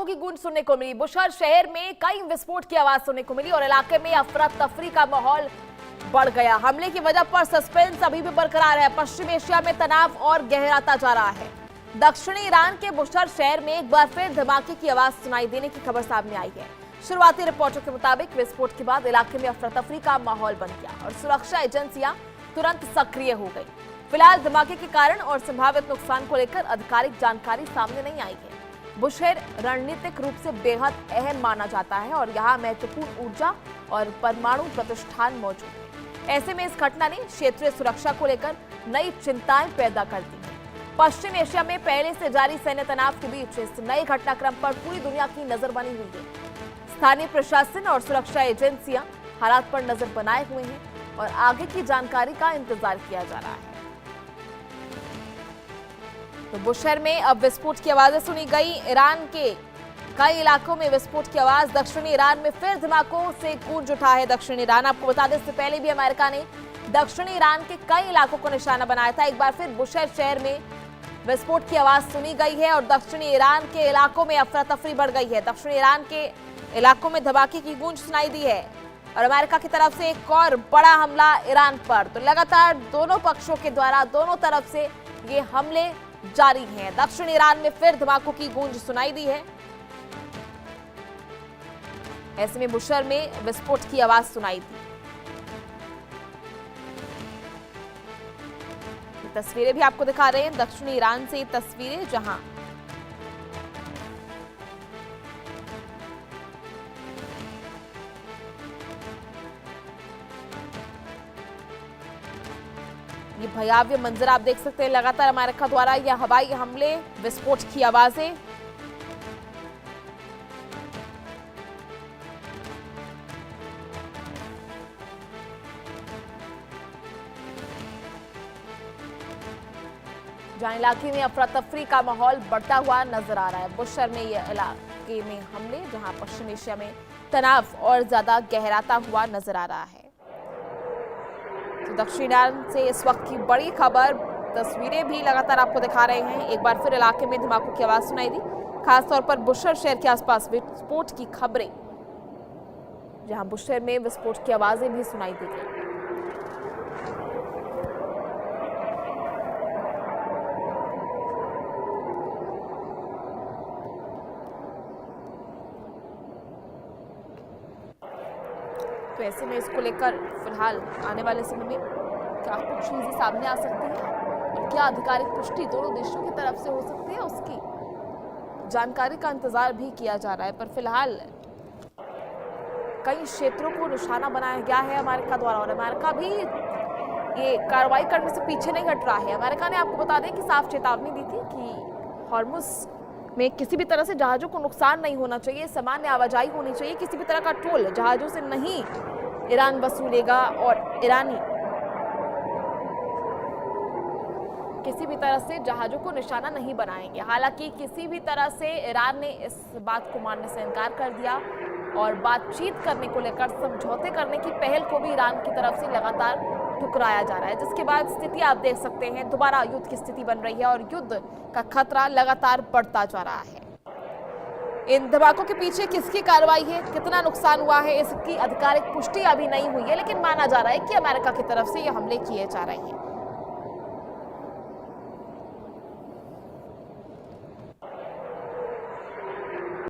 की गूंज सुनने को मिली। बुशहर शहर में कई विस्फोट की आवाज सुनने को मिली और इलाके में अफरा तफरी का माहौल बढ़ गया। हमले की वजह पर सस्पेंस अभी भी बरकरार है। पश्चिम एशिया में तनाव और गहराता जा रहा है। दक्षिणी ईरान के बुशहर शहर में एक बार फिर धमाके की आवाज सुनाई देने की खबर सामने आई है। शुरुआती रिपोर्टों के मुताबिक विस्फोट के बाद इलाके में अफरा तफरी का माहौल बन गया और सुरक्षा एजेंसियां तुरंत सक्रिय हो गई। फिलहाल धमाके के कारण और संभावित नुकसान को लेकर आधिकारिक जानकारी सामने नहीं आई है। बुशहर रणनीतिक रूप से बेहद अहम माना जाता है और यहाँ महत्वपूर्ण ऊर्जा और परमाणु प्रतिष्ठान मौजूद है। ऐसे में इस घटना ने क्षेत्रीय सुरक्षा को लेकर नई चिंताएं पैदा कर दी हैं। पश्चिम एशिया में पहले से जारी सैन्य तनाव के बीच इस नए घटनाक्रम पर पूरी दुनिया की नजर बनी हुई है। स्थानीय प्रशासन और सुरक्षा एजेंसियां हालात पर नजर बनाए हुए हैं और आगे की जानकारी का इंतजार किया जा रहा है। तो बुशहर में अब विस्फोट की आवाजें सुनी गई। ईरान के कई इलाकों में विस्फोट की आवाज। दक्षिणी ईरान में फिर धमाकों से गूंज उठा है दक्षिणी ईरान। आपको बता दें, इससे पहले भी अमेरिका ने दक्षिणी ईरान के कई इलाकों को निशाना बनाया था। एक बार फिर बुशहर शहर में विस्फोट की आवाज सुनी गई है और दक्षिणी ईरान के इलाकों में अफरा तफरी बढ़ गई है। दक्षिणी ईरान के इलाकों में धमाके की गूंज सुनाई दी है और अमेरिका की तरफ से एक और बड़ा हमला ईरान पर। तो लगातार दोनों पक्षों के द्वारा दोनों तरफ से ये हमले जारी हैं। दक्षिण ईरान में फिर धमाकों की गूंज सुनाई दी है। ऐसे में बुशहर में विस्फोट की आवाज सुनाई दी। तस्वीरें भी आपको दिखा रहे हैं दक्षिणी ईरान से, तस्वीरें जहां ये भयावह मंजर आप देख सकते हैं। लगातार अमेरिका द्वारा यह हवाई हमले, विस्फोट की आवाजें। जहां इलाके में अफरा तफरी का माहौल बढ़ता हुआ नजर आ रहा है। बुशहर में यह इलाके में हमले, जहां पश्चिम एशिया में तनाव और ज्यादा गहराता हुआ नजर आ रहा है। तो दक्षिण ईरान से इस वक्त की बड़ी खबर, तस्वीरें भी लगातार आपको दिखा रहे हैं। एक बार फिर इलाके में धमाकों की आवाज सुनाई दी, खासतौर पर बुशहर शहर के आसपास विस्फोट की खबरें, जहां बुशहर में विस्फोट की आवाजें भी सुनाई दी गई। तो ऐसे में इसको लेकर फिलहाल आने वाले समय में क्या कुछ चीजें सामने आ सकती हैं और क्या आधिकारिक पुष्टि दोनों देशों की तरफ से हो सकती है, उसकी जानकारी का इंतजार भी किया जा रहा है। पर फिलहाल कई क्षेत्रों को निशाना बनाया गया है अमेरिका द्वारा और अमेरिका भी ये कार्रवाई करने से पीछे नहीं हट रहा है। अमेरिका ने आपको बता दें कि साफ चेतावनी दी थी कि हॉर्मुज में किसी भी तरह से जहाजों को नुकसान नहीं होना चाहिए, सामान्य आवाजाही होनी चाहिए, किसी भी तरह का टोल जहाजों से नहीं ईरान वसूलेगा और ईरानी किसी भी तरह से जहाजों को निशाना नहीं बनाएंगे। हालांकि किसी भी तरह से ईरान ने इस बात को मानने से इनकार कर दिया और बातचीत करने को लेकर समझौते करने की पहल को भी ईरान की तरफ से लगातार ठुकराया जा रहा है, जिसके बाद स्थिति आप देख सकते हैं दोबारा युद्ध की स्थिति बन रही है और युद्ध का खतरा लगातार बढ़ता जा रहा है। इन धमाकों के पीछे किसकी कार्रवाई है, कितना नुकसान हुआ है, इसकी आधिकारिक पुष्टि अभी नहीं हुई है, लेकिन माना जा रहा है कि अमेरिका की तरफ से ये हमले किए जा रहे हैं।